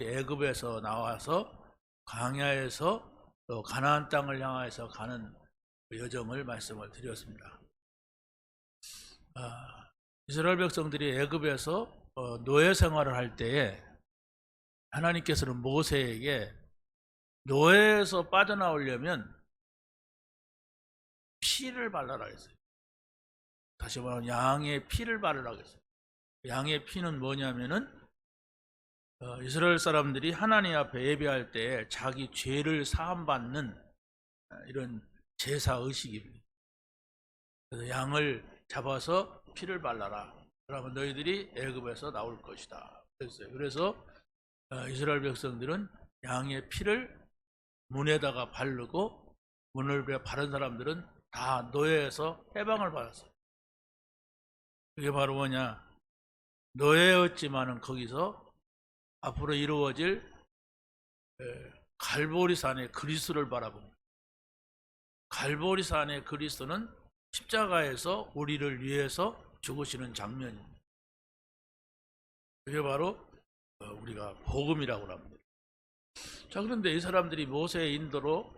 애굽에서 나와서 광야에서 또 가나안 땅을 향해서 가는 여정을 말씀을 드렸습니다. 이스라엘 백성들이 애굽에서 노예 생활을 할 때에 하나님께서는 모세에게 노예에서 빠져나오려면 피를 발라라 했어요. 다시 말하면 양의 피를 바르라고 했어요. 양의 피는 뭐냐면은 이스라엘 사람들이 하나님 앞에 예배할 때 자기 죄를 사함받는 이런 제사 의식입니다. 그래서 양을 잡아서 피를 발라라. 그러면 너희들이 애굽에서 나올 것이다. 그랬어요. 그래서 이스라엘 백성들은 양의 피를 문에다가 바르고 문을 바른 사람들은 다 노예에서 해방을 받았어요. 그게 바로 뭐냐? 노예였지만은 거기서 앞으로 이루어질 갈보리산의 그리스도를 바라봅니다. 갈보리산의 그리스도는 십자가에서 우리를 위해서 죽으시는 장면입니다. 그게 바로 우리가 복음이라고 합니다. 자, 그런데 이 사람들이 모세의 인도로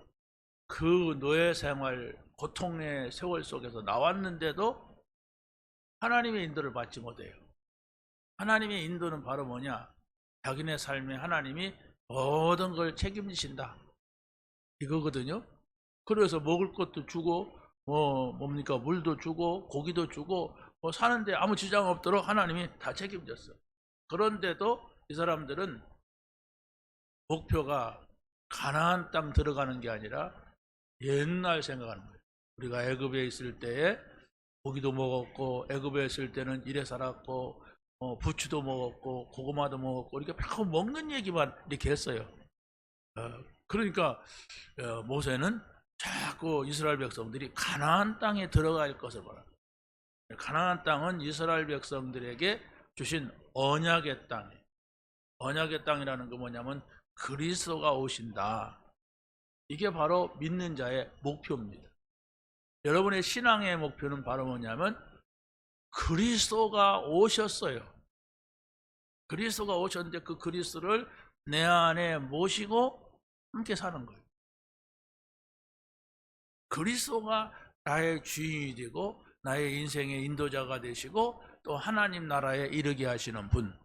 그 노예 생활 고통의 세월 속에서 나왔는데도 하나님의 인도를 받지 못해요. 하나님의 인도는 바로 뭐냐? 자기네 삶에 하나님이 모든 걸 책임지신다, 이거거든요. 그래서 먹을 것도 주고 뭡니까? 물도 주고 고기도 주고 사는데 아무 지장 없도록 하나님이 다 책임졌어. 그런데도 이 사람들은 목표가 가나안 땅 들어가는 게 아니라 옛날 생각하는 거예요. 우리가 애굽에 있을 때에 고기도 먹었고, 애굽에 있을 때는 이래 살았고, 부추도 먹었고 고구마도 먹었고, 이렇게 막 먹는 얘기만 이렇게 했어요. 그러니까 모세는 자꾸 이스라엘 백성들이 가나안 땅에 들어갈 것을 바랍니다. 가나안 땅은 이스라엘 백성들에게 주신 언약의 땅이에요. 언약의 땅이라는 건 뭐냐면 그리스도가 오신다. 이게 바로 믿는 자의 목표입니다. 여러분의 신앙의 목표는 바로 뭐냐면 그리스도가 오셨어요. 그리스도가 오셨는데 그 그리스도를 내 안에 모시고 함께 사는 거예요. 그리스도가 나의 주인이 되고 나의 인생의 인도자가 되시고 또 하나님 나라에 이르게 하시는 분,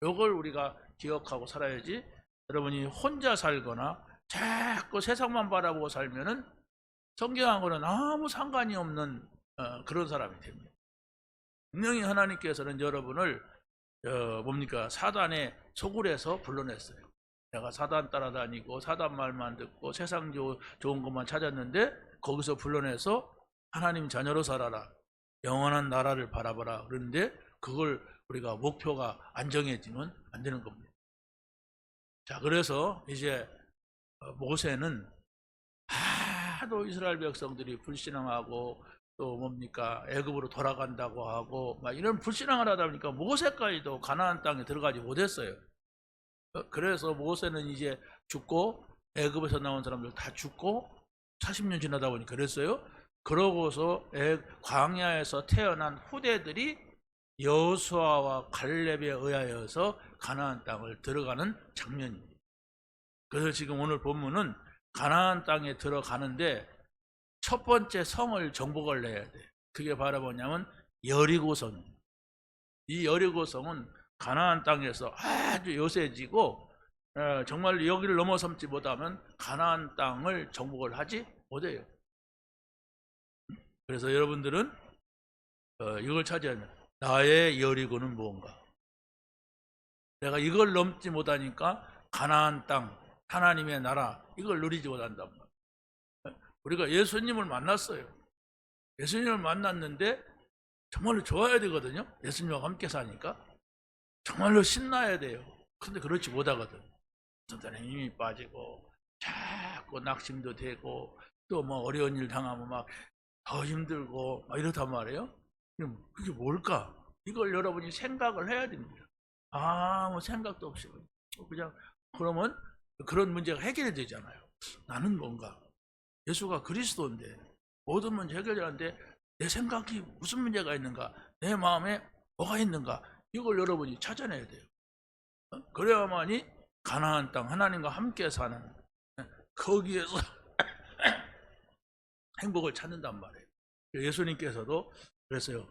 이걸 우리가 기억하고 살아야지. 여러분이 혼자 살거나 자꾸 세상만 바라보고 살면은 성경하고는 아무 상관이 없는 그런 사람이 됩니다. 분명히 하나님께서는 여러분을 사단의 소굴에서 불러냈어요. 내가 사단 따라다니고 사단 말만 듣고 세상 좋은 것만 찾았는데 거기서 불러내서 하나님 자녀로 살아라, 영원한 나라를 바라봐라. 그런데 그걸 우리가 목표가 안 정해지면 안 되는 겁니다. 자, 그래서 이제 모세는 하도 이스라엘 백성들이 불신앙하고 또 애굽으로 돌아간다고 하고 막 이런 불신앙을 하다 보니까 모세까지도 가나안 땅에 들어가지 못했어요. 그래서 모세는 이제 죽고 애굽에서 나온 사람들 다 죽고 40년 지나다 보니 그랬어요. 그러고서 광야에서 태어난 후대들이 여호수아와 갈렙에 의하여서 가나안 땅을 들어가는 장면입니다. 그래서 지금 오늘 본문은 가나안 땅에 들어가는데 첫 번째 성을 정복을 해야 돼. 그게 바로 뭐냐면 여리고성. 이 여리고성은 가나안 땅에서 아주 요새지고 정말 여기를 넘어섬지 못하면 가나안 땅을 정복을 하지 못해요. 그래서 여러분들은 이걸 찾아야 돼요. 나의 여리고는 무언가? 내가 이걸 넘지 못하니까 가나안 땅, 하나님의 나라, 이걸 누리지 못한단 말이에요. 우리가 예수님을 만났어요. 예수님을 만났는데 정말로 좋아야 되거든요. 예수님과 함께 사니까 정말로 신나야 돼요. 그런데 그렇지 못하거든. 어떤 때는 힘이 빠지고 자꾸 낙심도 되고 또 뭐 어려운 일 당하면 막 더 힘들고 막 이렇단 말이에요. 그게 뭘까? 이걸 여러분이 생각을 해야 됩니다. 아무 생각도 없이 그냥 그러면 그런 문제가 해결이 되잖아요. 나는 뭔가 예수가 그리스도인데 모든 문제 해결하는데 내 생각이 무슨 문제가 있는가, 내 마음에 뭐가 있는가, 이걸 여러분이 찾아내야 돼요. 그래야만이 가나안 땅 하나님과 함께 사는 거기에서 행복을 찾는단 말이에요. 예수님께서도 그랬어요.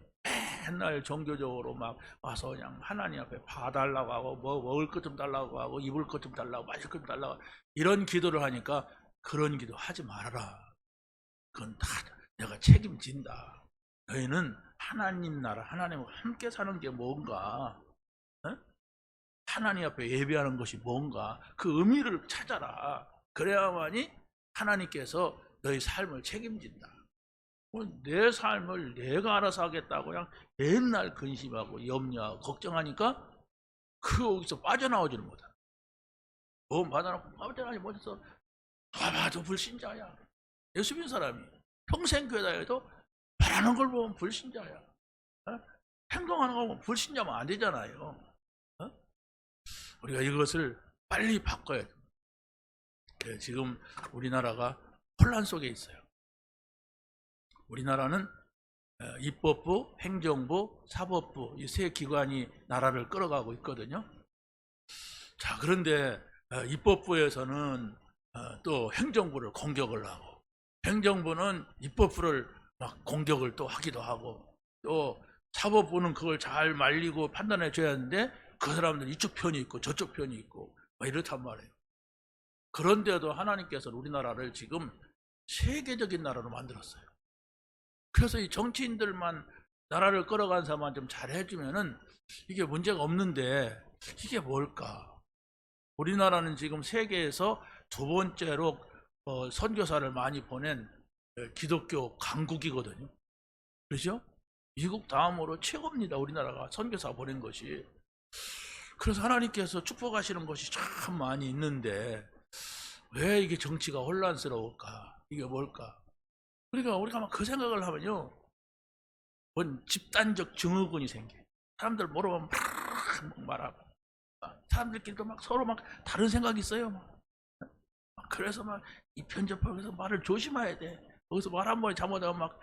맨날 종교적으로 막 와서 그냥 하나님 앞에 봐달라고 하고 뭐 먹을 것 좀 달라고 하고 입을 것 좀 달라고 마실 것 좀 달라고 이런 기도를 하니까 그런 기도 하지 말아라. 그건 다 내가 책임진다. 너희는 하나님 나라 하나님과 함께 사는 게 뭔가, 어? 하나님 앞에 예배하는 것이 뭔가 그 의미를 찾아라. 그래야만이 하나님께서 너희 삶을 책임진다. 내 삶을 내가 알아서 하겠다고 그냥 맨날 근심하고 염려하고 걱정하니까 거기서 빠져나오지는 못한다. 도움 받아놓고 빠져나오지 못해서 봐봐도 불신자야. 예수 믿는 사람이 평생 교회 다녀도 바라는 걸 보면 불신자야. 행동하는 거 보면 불신자면 안 되잖아요. 우리가 이것을 빨리 바꿔야 돼요. 지금 우리나라가 혼란 속에 있어요. 우리나라는 입법부, 행정부, 사법부 이 세 기관이 나라를 끌어가고 있거든요. 자, 그런데 입법부에서는 또 행정부를 공격을 하고, 행정부는 입법부를 막 공격을 또 하기도 하고, 또 사법부는 그걸 잘 말리고 판단해 줘야 하는데 그 사람들 이쪽 편이 있고 저쪽 편이 있고 막 이렇단 말이에요. 그런데도 하나님께서는 우리나라를 지금 세계적인 나라로 만들었어요. 그래서 이 정치인들만 나라를 끌어간 사람만 좀 잘해주면은 이게 문제가 없는데 이게 뭘까? 우리나라는 지금 세계에서 두 번째로 선교사를 많이 보낸 기독교 강국이거든요. 그렇죠? 미국 다음으로 최고입니다. 우리나라가 선교사 보낸 것이. 그래서 하나님께서 축복하시는 것이 참 많이 있는데 왜 이게 정치가 혼란스러울까? 이게 뭘까? 그러니까 우리가 막 그 생각을 하면요, 뭔 집단적 증후군이 생겨요. 사람들 모르면 막 말하고, 사람들끼리도 막 서로 막 다른 생각이 있어요. 막 그래서 막 이편저편해서 말을 조심해야 돼. 거기서 말 한 번에 잘못하면 막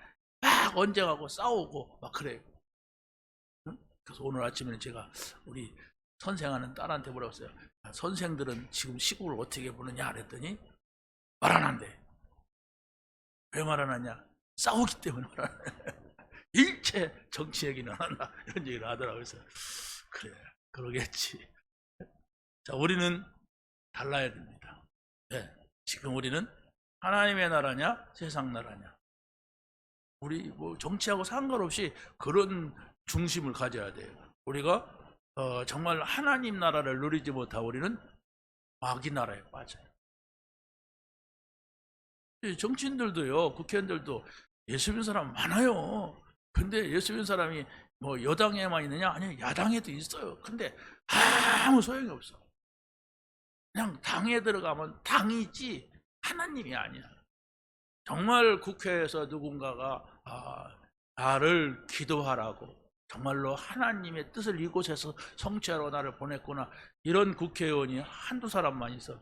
언쟁하고 싸우고 막 그래요. 그래서 오늘 아침에 제가 우리 선생하는 딸한테 물어봤어요. 선생들은 지금 시국을 어떻게 보느냐 그랬더니 말 안 한대. 왜 말 안 하냐? 싸우기 때문에 말 안 해. 일체 정치 얘기는 안 한다. 이런 얘기를 하더라고요. 그래서 그래, 그러겠지. 자, 우리는 달라야 됩니다. 네, 지금 우리는 하나님의 나라냐 세상 나라냐, 우리 뭐 정치하고 상관없이 그런 중심을 가져야 돼요. 우리가 정말 하나님 나라를 누리지 못하고 우리는 마귀 나라에 빠져요. 정치인들도요, 국회의원들도 예수 믿는 사람 많아요. 근데 예수 믿는 사람이 뭐 여당에만 있느냐? 아니요, 야당에도 있어요. 근데 아무 소용이 없어. 그냥 당에 들어가면 당이지 하나님이 아니야. 정말 국회에서 누군가가 나를 기도하라고 정말로 하나님의 뜻을 이곳에서 성취하러 나를 보냈구나, 이런 국회의원이 한두 사람만 있어도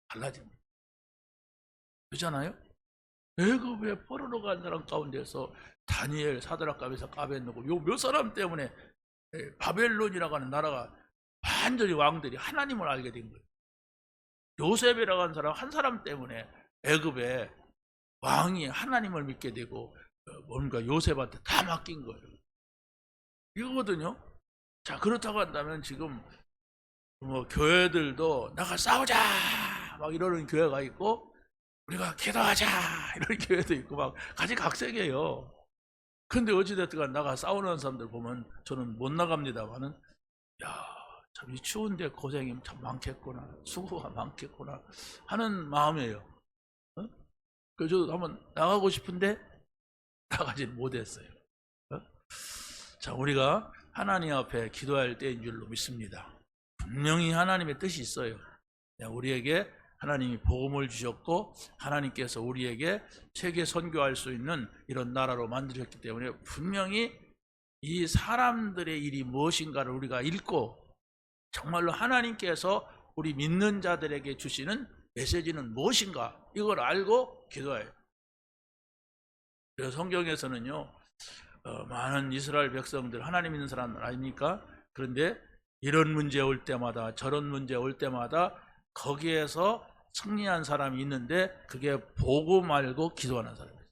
달라집니다. 그렇잖아요? 애굽의 포로로 간 사람 가운데서 다니엘, 사드락, 메삭, 아벳느고 요 몇 사람 때문에 바벨론이라고 하는 나라가 완전히 왕들이 하나님을 알게 된 거예요. 요셉이라고 하는 사람 한 사람 때문에 애굽의 왕이 하나님을 믿게 되고 뭔가 요셉한테 다 맡긴 거예요. 이거거든요. 자, 그렇다고 한다면 지금 뭐 교회들도 나가 싸우자 막 이러는 교회가 있고, 우리가 기도하자 이런 교회도 있고 막 가지각색이에요. 근데 어찌됐든 나가 싸우는 사람들 보면 저는 못 나갑니다만은, 야, 참 이 추운데 고생이 참 많겠구나, 수고가 많겠구나 하는 마음이에요. 그래서 저도 한번 나가고 싶은데 나가지 못했어요. 자, 우리가 하나님 앞에 기도할 때인 줄로 믿습니다. 분명히 하나님의 뜻이 있어요. 우리에게 하나님이 복음을 주셨고 하나님께서 우리에게 세계 선교할 수 있는 이런 나라로 만드셨기 때문에 분명히 이 사람들의 일이 무엇인가를 우리가 읽고 정말로 하나님께서 우리 믿는 자들에게 주시는 메시지는 무엇인가, 이걸 알고 기도해요. 그래서 성경에서는요, 많은 이스라엘 백성들 하나님 믿는 사람들 아닙니까? 그런데 이런 문제 올 때마다 저런 문제 올 때마다 거기에서 승리한 사람이 있는데 그게 보고 말고 기도하는 사람이에요.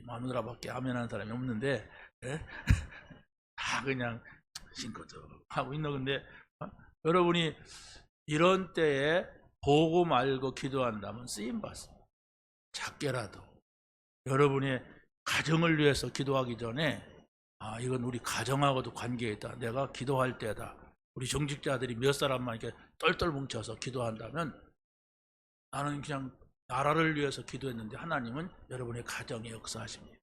마누라밖에 아멘하는 사람이 없는데 예? 다 그냥 신거죠 하고 있는 건데 여러분이 이런 때에 보고 말고 기도한다면 쓰임받습니다. 작게라도 여러분의 가정을 위해서 기도하기 전에 이건 우리 가정하고도 관계가 있다. 내가 기도할 때다. 우리 정직자들이 몇 사람만 이렇게 똘똘 뭉쳐서 기도한다면 나는 그냥 나라를 위해서 기도했는데 하나님은 여러분의 가정에 역사하십니다.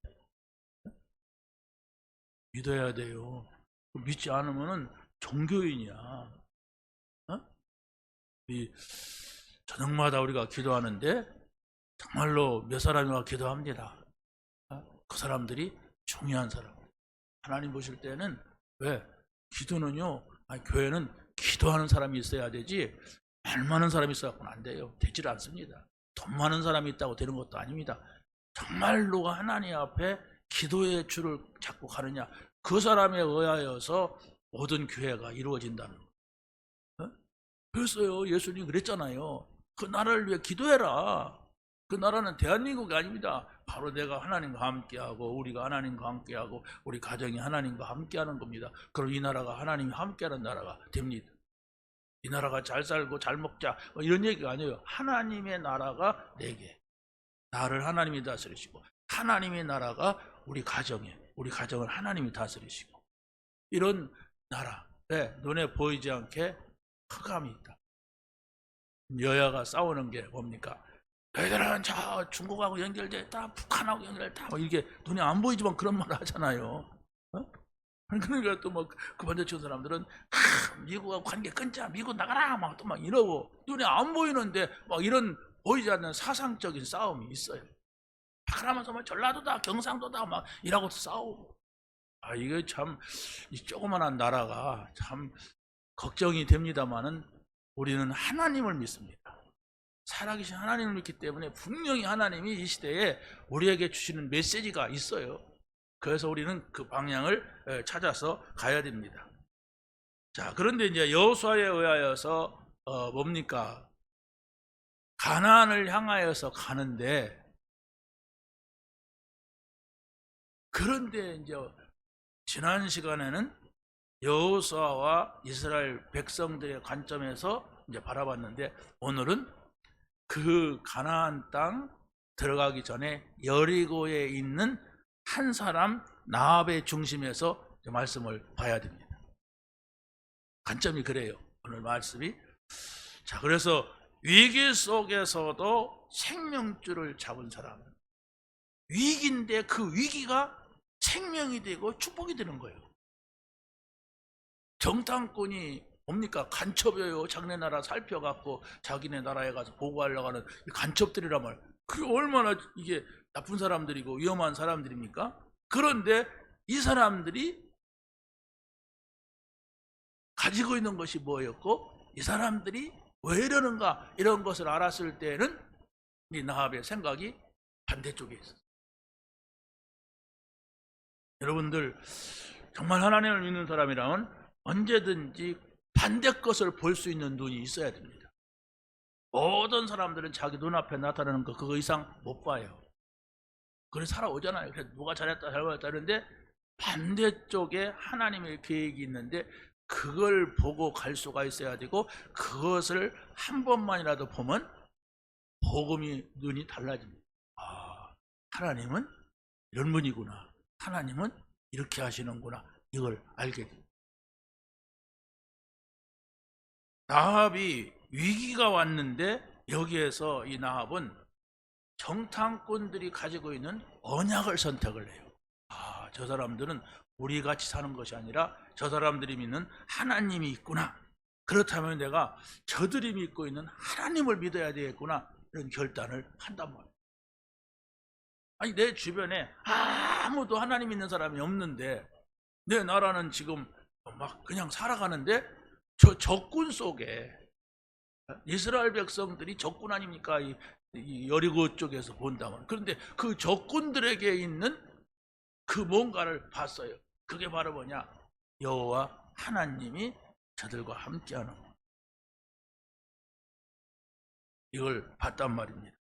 믿어야 돼요. 믿지 않으면 종교인이야. 이 저녁마다 우리가 기도하는데 정말로 몇 사람이 와 기도합니다. 그 사람들이 중요한 사람. 하나님 보실 때는 왜? 기도는요. 교회는 기도하는 사람이 있어야 되지 말 많은 사람이 있어서는 안 돼요. 되질 않습니다. 돈 많은 사람이 있다고 되는 것도 아닙니다. 정말로 하나님 앞에 기도의 줄을 잡고 가느냐 그 사람에 의하여서 모든 교회가 이루어진다는 거예요. 그랬어요. 예수님이 그랬잖아요. 그 나라를 위해 기도해라. 그 나라는 대한민국이 아닙니다. 바로 내가 하나님과 함께하고 우리가 하나님과 함께하고 우리 가정이 하나님과 함께하는 겁니다. 그럼 이 나라가 하나님이 함께하는 나라가 됩니다. 이 나라가 잘 살고 잘 먹자 이런 얘기가 아니에요. 하나님의 나라가 내게 나를 하나님이 다스리시고 하나님의 나라가 우리 가정을 하나님이 다스리시고 이런 나라에 눈에 보이지 않게 흑암이 있다. 여야가 싸우는 게 뭡니까? 너희들은 저 중국하고 연결돼 있다, 북한하고 연결돼 있다. 이게 눈에 안 보이지만 그런 말을 하잖아요. 그러니까 또 막 그 반대쪽 사람들은 미국하고 관계 끊자, 미국 나가라 막 또 막 이러고 눈에 안 보이는데 막 이런 보이지 않는 사상적인 싸움이 있어요. 그러면서 막 전라도다, 경상도다 막 이라고 싸우고. 이게 참 이 조그만한 나라가 참 걱정이 됩니다만은 우리는 하나님을 믿습니다. 살아계신 하나님을 믿기 때문에 분명히 하나님이 이 시대에 우리에게 주시는 메시지가 있어요. 그래서 우리는 그 방향을 찾아서 가야 됩니다. 자, 그런데 이제 여호수아에 의하여서 뭡니까? 가나안을 향하여서 가는데 그런데 이제 지난 시간에는 여호수아와 이스라엘 백성들의 관점에서 이제 바라봤는데 오늘은 그 가나안 땅 들어가기 전에 여리고에 있는 한 사람 나합의 중심에서 말씀을 봐야 됩니다. 관점이 그래요. 오늘 말씀이. 자, 그래서 위기 속에서도 생명줄을 잡은 사람. 위기인데 그 위기가 생명이 되고 축복이 되는 거예요. 정탐꾼이 뭡니까? 간첩이에요. 자기네 나라 살펴갖고 자기네 나라에 가서 보고하려고 하는 간첩들이란 말. 그게 얼마나 이게 나쁜 사람들이고 위험한 사람들입니까? 그런데 이 사람들이 가지고 있는 것이 뭐였고 이 사람들이 왜 이러는가 이런 것을 알았을 때는 이 나합의 생각이 반대쪽에 있었어요. 여러분들 정말 하나님을 믿는 사람이라면 언제든지 반대 것을 볼 수 있는 눈이 있어야 됩니다. 모든 사람들은 자기 눈앞에 나타나는 거 그거 이상 못 봐요. 그래서 살아오잖아요. 그래서 누가 잘했다 잘못했다 하는데 반대쪽에 하나님의 계획이 있는데 그걸 보고 갈 수가 있어야 되고 그것을 한 번만이라도 보면 복음이 눈이 달라집니다. 하나님은 이런 분이구나. 하나님은 이렇게 하시는구나. 이걸 알게 됩니다. 나합이 위기가 왔는데 여기에서 이 나합은 정탐꾼들이 가지고 있는 언약을 선택을 해요. 저 사람들은 우리 같이 사는 것이 아니라 저 사람들이 믿는 하나님이 있구나. 그렇다면 내가 저들이 믿고 있는 하나님을 믿어야 되겠구나. 이런 결단을 한단 말이에요. 아니 내 주변에 아무도 하나님 믿는 사람이 없는데 내 나라는 지금 막 그냥 살아가는데 저 적군 속에 이스라엘 백성들이 적군 아닙니까? 이 여리고 쪽에서 본다면. 그런데 그 적군들에게 있는 그 뭔가를 봤어요. 그게 바로 뭐냐? 여호와 하나님이 저들과 함께하는 것. 이걸 봤단 말입니다.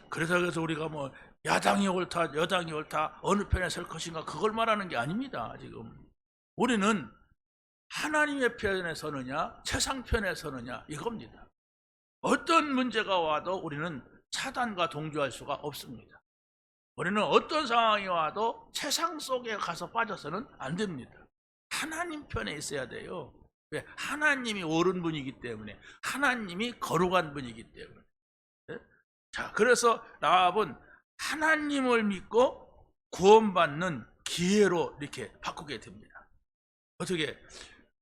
그래서 우리가 뭐 야당이 옳다, 여당이 옳다, 어느 편에 설 것인가 그걸 말하는 게 아닙니다. 지금 우리는 하나님의 편에 서느냐 세상 편에 서느냐 이겁니다. 어떤 문제가 와도 우리는 사단과 동조할 수가 없습니다. 우리는 어떤 상황이 와도 세상 속에 가서 빠져서는 안 됩니다. 하나님 편에 있어야 돼요. 왜? 하나님이 옳은 분이기 때문에, 하나님이 거룩한 분이기 때문에. 자, 그래서 라합은 하나님을 믿고 구원받는 기회로 이렇게 바꾸게 됩니다. 어떻게?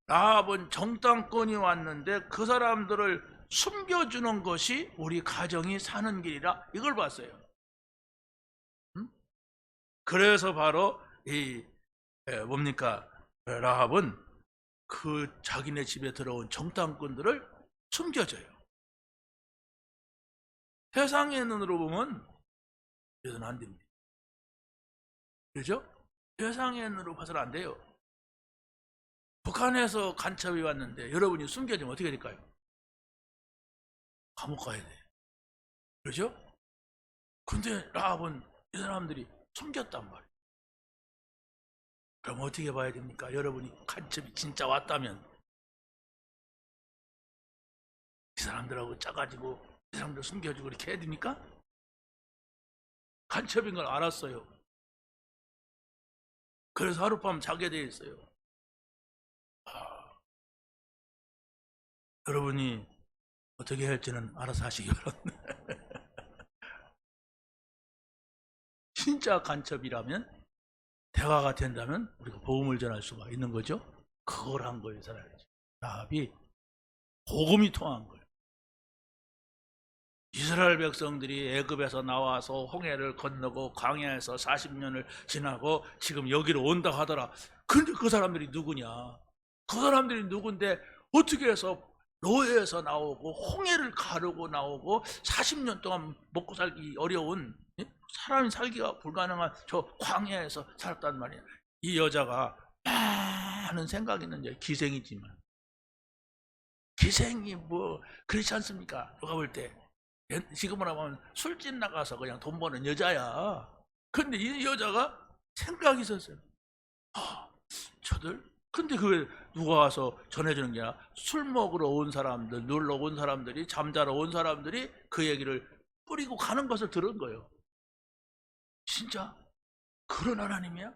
라합은 정탐꾼이 왔는데 그 사람들을 숨겨주는 것이 우리 가정이 사는 길이라 이걸 봤어요. 그래서 바로 뭡니까? 라합은 그 자기네 집에 들어온 정탐꾼들을 숨겨줘요. 세상의 눈으로 보면 그래서는 안 됩니다. 그렇죠? 세상의 눈으로 봐서는 안 돼요. 북한에서 간첩이 왔는데 여러분이 숨겨지면 어떻게 될까요? 감옥 가야 돼요. 그렇죠? 근데 라합은 이 사람들이 숨겼단 말이에요. 그럼 어떻게 봐야 됩니까? 여러분이 간첩이 진짜 왔다면 이 사람들하고 짜가지고 이 사람들 숨겨주고 이렇게 해야 됩니까? 간첩인 걸 알았어요. 그래서 하룻밤 자게 돼 있어요. 여러분이 어떻게 할지는 알아서 하시기 바랍니다. 진짜 간첩이라면, 대화가 된다면 우리가 복음을 전할 수가 있는 거죠. 그걸 한 거예요. 라합이 복음이 통한 거예요. 이스라엘 백성들이 애굽에서 나와서 홍해를 건너고 광야에서 40년을 지나고 지금 여기로 온다 하더라. 근데 그 사람들이 누구냐? 그 사람들이 누군데 어떻게 해서 노예에서 나오고 홍해를 가르고 나오고 40년 동안 먹고 살기 어려운, 사람이 살기가 불가능한 저 광야에서 살았단 말이야. 이 여자가 많은 생각이 있는 기생이지만, 기생이 뭐 그렇지 않습니까? 누가 볼 때 지금으로 하면 술집 나가서 그냥 돈 버는 여자야. 근데 이 여자가 생각이 있었어요. 저들? 근데 그게 누가 와서 전해주는 게 아니라 술 먹으러 온 사람들, 놀러 온 사람들이, 잠자러 온 사람들이 그 얘기를 뿌리고 가는 것을 들은 거예요. 진짜? 그런 하나님이야?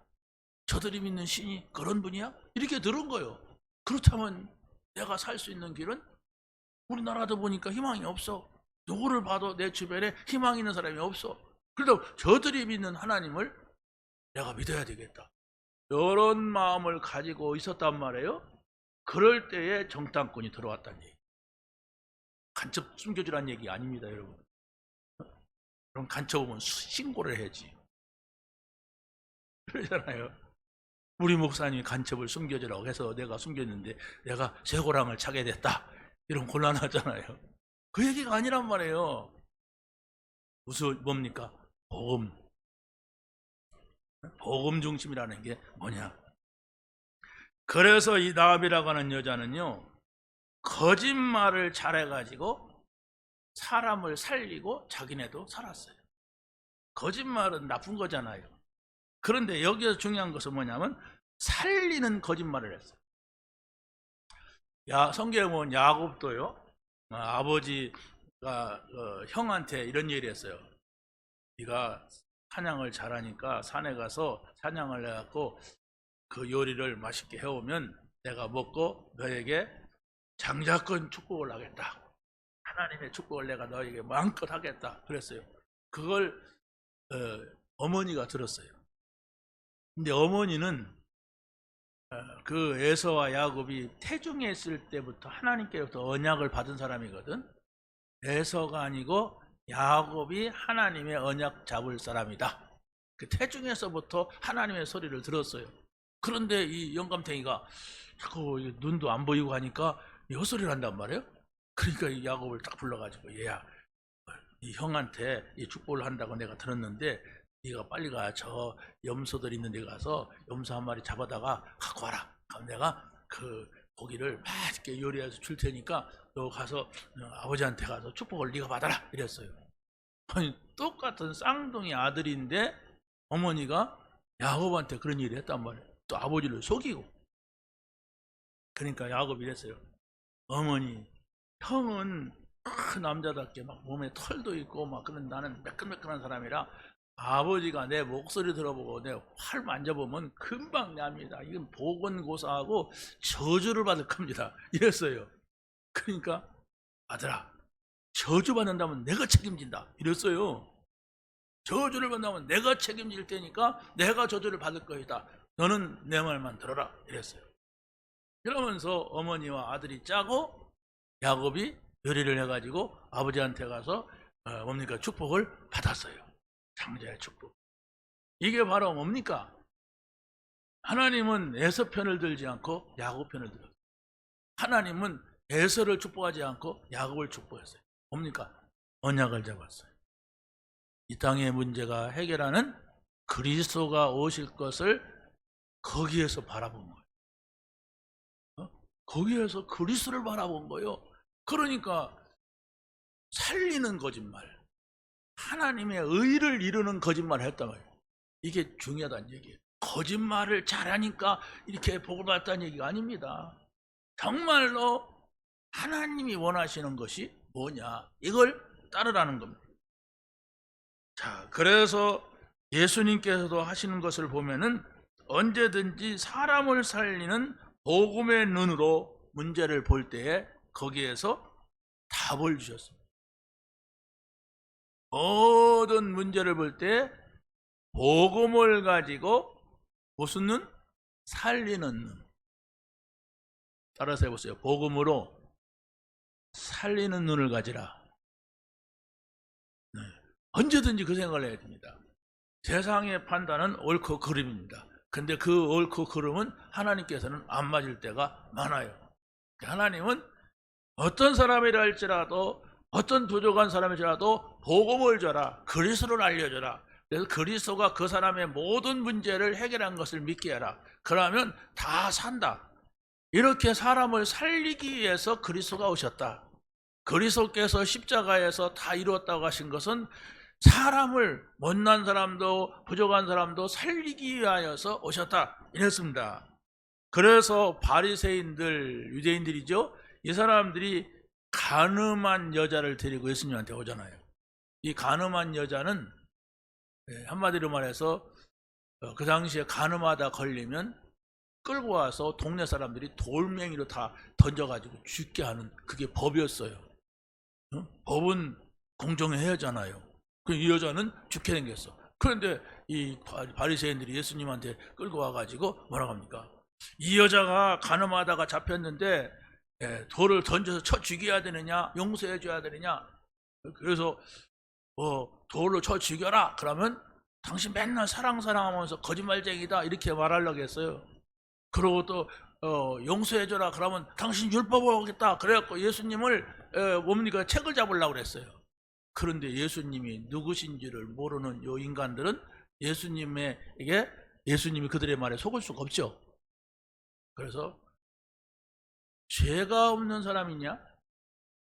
저들이 믿는 신이 그런 분이야? 이렇게 들은 거예요. 그렇다면 내가 살 수 있는 길은, 우리나라도 보니까 희망이 없어. 누구를 봐도 내 주변에 희망 있는 사람이 없어. 그래도 저들이 믿는 하나님을 내가 믿어야 되겠다. 이런 마음을 가지고 있었단 말이에요. 그럴 때에 정탐꾼이 들어왔다는 얘기. 간첩 숨겨주라는 얘기 아닙니다, 여러분. 그럼 간첩 오면 신고를 해야지. 그러잖아요. 우리 목사님이 간첩을 숨겨주라고 해서 내가 숨겼는데 내가 쇠고랑을 차게 됐다. 이런 곤란하잖아요. 그 얘기가 아니란 말이에요. 무슨 뭡니까? 복음 중심이라는 게 뭐냐? 그래서 이 라합이라고 하는 여자는요, 거짓말을 잘해가지고 사람을 살리고 자기네도 살았어요. 거짓말은 나쁜 거잖아요. 그런데 여기서 중요한 것은 뭐냐면 살리는 거짓말을 했어요. 성경에 보면 야곱도요, 아버지가 형한테 이런 얘기를 했어요. 네가 사냥을 잘하니까 산에 가서 사냥을 해갖고 그 요리를 맛있게 해오면 내가 먹고 너에게 장자권 축복을 하겠다. 하나님의 축복을 내가 너에게 마음껏 하겠다. 그랬어요. 그걸 어머니가 들었어요. 근데 어머니는 그 에서와 야곱이 태중에 있을 때부터 하나님께로부터 언약을 받은 사람이거든. 에서가 아니고 야곱이 하나님의 언약 잡을 사람이다. 그 태중에서부터 하나님의 소리를 들었어요. 그런데 이 영감탱이가 자꾸 눈도 안 보이고 하니까 헛소리를 한단 말이에요. 그러니까 이 야곱을 딱 불러가지고, 얘야, 이 형한테 이 축복을 한다고 내가 들었는데 네가 빨리 가. 저 염소들 있는 데 가서 염소 한 마리 잡아다가 갖고 와라. 그럼 내가 그 고기를 맛있게 요리해서 줄 테니까 너 가서 아버지한테 가서 축복을 네가 받아라 이랬어요. 아니, 똑같은 쌍둥이 아들인데 어머니가 야곱한테 그런 일을 했단 말이에요. 또 아버지를 속이고. 그러니까 야곱이 이랬어요. 어머니, 형은 큰 남자답게 막 몸에 털도 있고 막 그런 나는 매끈매끈한 사람이라 아버지가 내 목소리 들어보고 내 활 만져보면 금방 납니다. 이건 보건고사하고 저주를 받을 겁니다. 이랬어요. 그러니까 아들아, 저주 받는다면 내가 책임진다 이랬어요. 저주를 받는다면 내가 책임질 테니까 내가 저주를 받을 것이다. 너는 내 말만 들어라 이랬어요. 그러면서 어머니와 아들이 짜고 야곱이 요리를 해가지고 아버지한테 가서 뭡니까? 축복을 받았어요. 장자의 축복. 이게 바로 뭡니까? 하나님은 에서 편을 들지 않고 야곱 편을 들었어요. 하나님은 에서를 축복하지 않고 야곱을 축복했어요. 뭡니까? 언약을 잡았어요. 이 땅의 문제가 해결하는 그리스도가 오실 것을 거기에서 바라본 거예요. 거기에서 그리스도를 바라본 거예요. 그러니까 살리는 거짓말, 하나님의 의를 이루는 거짓말을 했단 말이에요. 이게 중요하다는 얘기예요. 거짓말을 잘하니까 이렇게 복을 받았다는 얘기가 아닙니다. 정말로 하나님이 원하시는 것이 뭐냐, 이걸 따르라는 겁니다. 자, 그래서 예수님께서도 하시는 것을 보면은 언제든지 사람을 살리는 복음의 눈으로 문제를 볼 때에 거기에서 답을 주셨습니다. 모든 문제를 볼 때 복음을 가지고 무슨 눈? 살리는 눈. 따라서 해보세요. 복음으로 살리는 눈을 가지라. 네. 언제든지 그 생각을 해야 됩니다. 세상의 판단은 옳고 그름입니다. 근데 그 옳고 그름은 하나님께서는 안 맞을 때가 많아요. 하나님은 어떤 사람이라 할지라도, 어떤 부족한 사람이라도 복음을 줘라, 그리스도를 알려줘라. 그래서 그리스도가 그 사람의 모든 문제를 해결한 것을 믿게 해라. 그러면 다 산다. 이렇게 사람을 살리기 위해서 그리스도가 오셨다. 그리스도께서 십자가에서 다 이루었다고 하신 것은 사람을, 못난 사람도 부족한 사람도 살리기 위하여서 오셨다 이랬습니다. 그래서 바리새인들, 유대인들이죠, 이 사람들이 간음한 여자를 데리고 예수님한테 오잖아요. 이 간음한 여자는 한마디로 말해서 그 당시에 간음하다 걸리면 끌고 와서 동네 사람들이 돌멩이로 다 던져가지고 죽게 하는, 그게 법이었어요. 법은 공정해야 하잖아요. 이 여자는 죽게 생겼어. 그런데 이 바리새인들이 예수님한테 끌고 와가지고 뭐라고 합니까? 이 여자가 간음하다가 잡혔는데 돌을 던져서 쳐 죽여야 되느냐, 용서해 줘야 되느냐. 그래서 돌로 쳐 죽여라. 그러면 당신 맨날 사랑하면서 거짓말쟁이다 이렇게 말하려고 했어요. 그리고 또 용서해 줘라. 그러면 당신 율법을 어겼다. 그래갖고 예수님을 뭡니까, 책을 잡으려고 그랬어요. 그런데 예수님이 누구신지를 모르는 요 인간들은 예수님이 그들의 말에 속을 수가 없죠. 그래서 죄가 없는 사람이냐?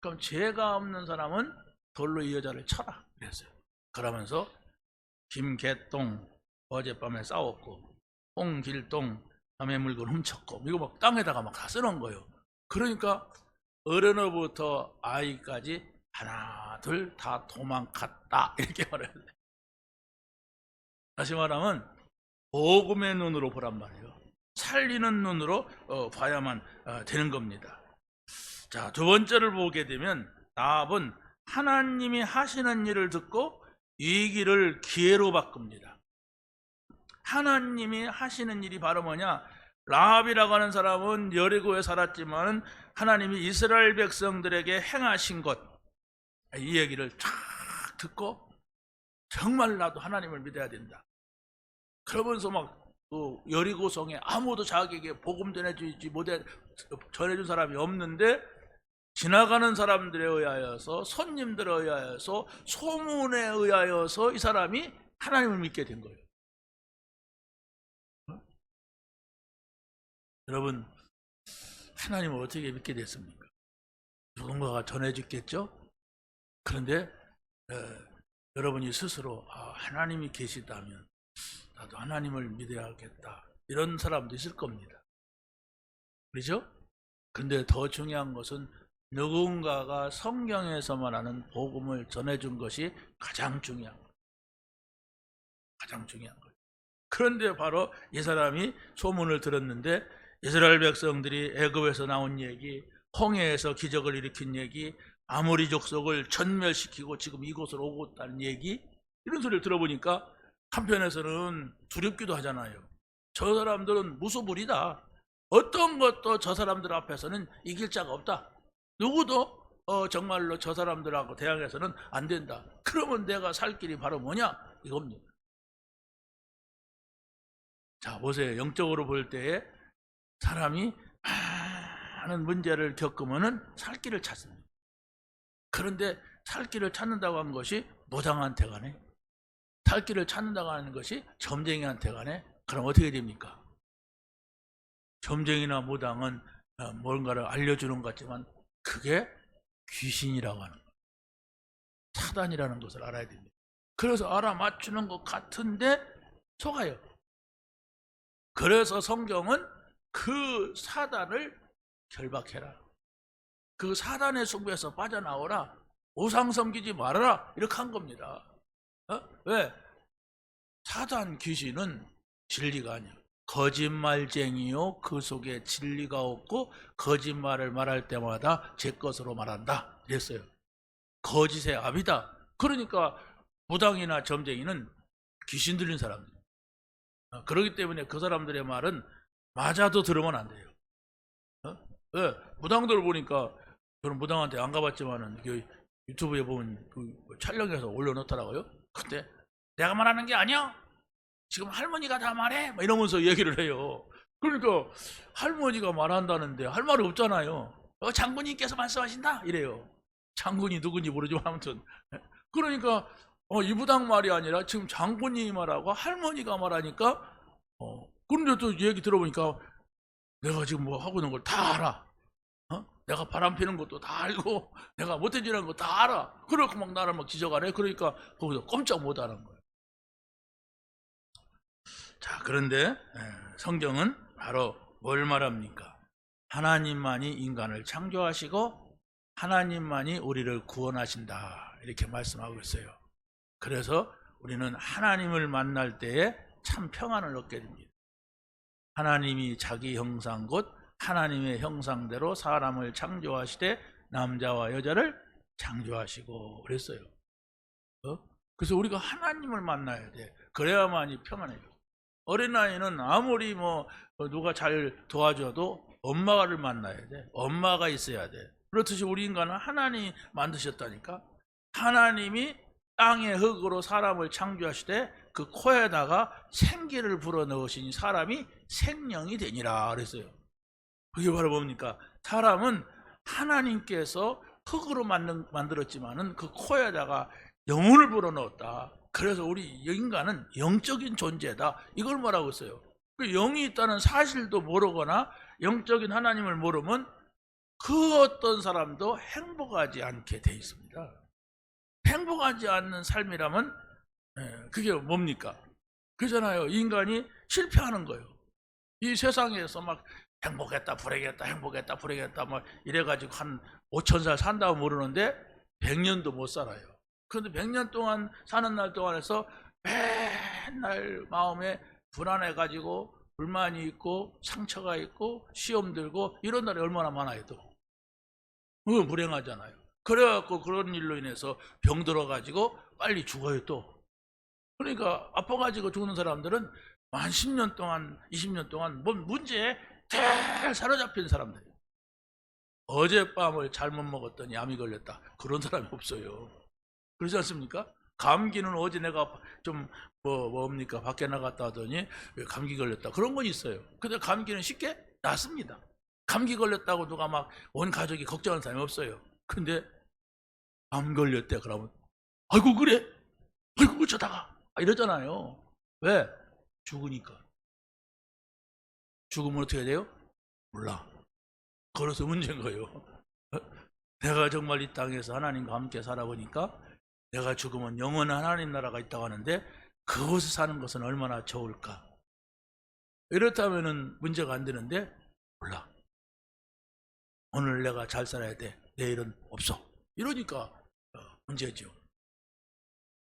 그럼 죄가 없는 사람은 돌로 이 여자를 쳐라 그랬어요. 그러면서 김개똥 어젯밤에 싸웠고, 홍길동 남의 물건 훔쳤고, 이거 막 땅에다가 막 다 써놓은 거예요. 그러니까 어른으로부터 아이까지 하나 둘 다 도망갔다 이렇게 말해요. 다시 말하면 복음의 눈으로 보란 말이에요. 살리는 눈으로 봐야만 되는 겁니다. 자, 두 번째를 보게 되면 라합은 하나님이 하시는 일을 듣고 위기를 기회로 바꿉니다. 하나님이 하시는 일이 바로 뭐냐? 라합이라고 하는 사람은 여리고에 살았지만 하나님이 이스라엘 백성들에게 행하신 것, 이 얘기를 쫙 듣고 정말 나도 하나님을 믿어야 된다. 그러면서 막 여리고성에 아무도 자기에게 복음 전해준 사람이 없는데 지나가는 사람들에 의하여서, 손님들에 의하여서, 소문에 의하여서 이 사람이 하나님을 믿게 된 거예요. 여러분, 하나님을 어떻게 믿게 됐습니까? 누군가가 전해줬겠죠? 그런데 여러분이 스스로 하나님이 계시다면 나도 하나님을 믿어야겠다, 이런 사람도 있을 겁니다. 그렇죠? 근데 더 중요한 것은 누군가가 성경에서 말하는 복음을 전해준 것이 가장 중요한 거예요. 가장 중요한 거예요. 그런데 바로 이 사람이 소문을 들었는데 이스라엘 백성들이 애굽에서 나온 얘기, 홍해에서 기적을 일으킨 얘기, 아모리 족속을 전멸시키고 지금 이곳으로 오고 있다는 얘기, 이런 소리를 들어보니까 한편에서는 두렵기도 하잖아요. 저 사람들은 무소불이다. 어떤 것도 저 사람들 앞에서는 이길 자가 없다. 누구도 정말로 저 사람들하고 대항해서는 안 된다. 그러면 내가 살 길이 바로 뭐냐? 이겁니다. 자, 보세요. 영적으로 볼 때에 사람이 많은 문제를 겪으면은 살 길을 찾습니다. 그런데 살 길을 찾는다고 하는 것이 무당한테 가네, 살 길을 찾는다고 하는 것이 점쟁이한테 가네, 그럼 어떻게 됩니까? 점쟁이나 무당은 뭔가를 알려주는 것 같지만 그게 귀신이라고 하는 거예요. 사단이라는 것을 알아야 됩니다. 그래서 알아맞추는 것 같은데 속아요. 그래서 성경은 그 사단을 결박해라, 그 사단의 승부에서 빠져나오라, 우상 섬기지 말아라, 이렇게 한 겁니다. 왜? 사단 귀신은 진리가 아니에요. 거짓말쟁이요, 그 속에 진리가 없고 거짓말을 말할 때마다 제 것으로 말한다, 이랬어요. 거짓의 압이다. 그러니까 무당이나 점쟁이는 귀신 들린 사람들. 그렇기 때문에 그 사람들의 말은 맞아도 들으면 안 돼요. 왜? 무당들 보니까, 저는 무당한테 안 가봤지만은 유튜브에 보면 그 촬영해서 올려놓더라고요. 근데 내가 말하는 게 아니야, 지금 할머니가 다 말해, 막 이러면서 얘기를 해요. 그러니까 할머니가 말한다는데 할 말이 없잖아요. 장군님께서 말씀하신다, 이래요. 장군이 누군지 모르지만 아무튼. 그러니까 이 무당 말이 아니라 지금 장군님이 말하고 할머니가 말하니까, 그런데 또 얘기 들어보니까 내가 지금 뭐 하고 있는 걸 다 알아. 내가 바람 피는 것도 다 알고 내가 못해지는 거 다 알아. 그렇고 막 나를 막 지적하네. 그러니까 거기서 꼼짝 못 하는 거예요. 자, 그런데 성경은 바로 뭘 말합니까? 하나님만이 인간을 창조하시고 하나님만이 우리를 구원하신다, 이렇게 말씀하고 있어요. 그래서 우리는 하나님을 만날 때에 참 평안을 얻게 됩니다. 하나님이 자기 형상 곧 하나님의 형상대로 사람을 창조하시되 남자와 여자를 창조하시고 그랬어요. 그래서 우리가 하나님을 만나야 돼. 그래야만이 평안해요. 어린아이는 아무리 누가 잘 도와줘도 엄마를 만나야 돼. 엄마가 있어야 돼. 그렇듯이 우리 인간은 하나님이 만드셨다니까. 하나님이 땅의 흙으로 사람을 창조하시되 그 코에다가 생기를 불어넣으시니 사람이 생명이 되니라 그랬어요. 그게 바로 뭡니까? 사람은 하나님께서 흙으로 만들었지만은 그 코에다가 영혼을 불어넣었다. 그래서 우리 인간은 영적인 존재다, 이걸 말하고 있어요. 그 영이 있다는 사실도 모르거나 영적인 하나님을 모르면 그 어떤 사람도 행복하지 않게 돼 있습니다. 행복하지 않는 삶이라면 그게 뭡니까? 그잖아요. 인간이 실패하는 거예요. 이 세상에서 막 행복했다 불행했다 행복했다 불행했다 막 이래가지고 한 5,000살 산다고 모르는데 100년도 못 살아요. 그런데 100년 동안 사는 날 동안에서 맨날 마음에 불안해가지고 불만이 있고 상처가 있고 시험 들고 이런 날이 얼마나 많아요. 또 그건 불행하잖아요. 그래갖고 그런 일로 인해서 병 들어가지고 빨리 죽어요. 또 그러니까 아파가지고 죽는 사람들은 한 10년 동안 20년 동안 뭔 문제에 잘 사로잡힌 사람들. 어젯밤을 잘못 먹었더니 암이 걸렸다, 그런 사람이 없어요. 그렇지 않습니까? 감기는 어제 내가 좀 뭡니까 밖에 나갔다 하더니 감기 걸렸다, 그런 건 있어요. 근데 감기는 쉽게 낫습니다. 감기 걸렸다고 누가 막 온 가족이 걱정하는 사람이 없어요. 근데 암 걸렸대 그러면 아이고 그래? 아이고 어쩌다가 이러잖아요. 왜? 죽으니까. 죽으면 어떻게 돼요? 몰라. 그래서 문제인 거예요. 내가 정말 이 땅에서 하나님과 함께 살아보니까 내가 죽으면 영원한 하나님 나라가 있다고 하는데 그곳에 사는 것은 얼마나 좋을까. 이렇다면 문제가 안 되는데 몰라. 오늘 내가 잘 살아야 돼. 내일은 없어. 이러니까 문제죠.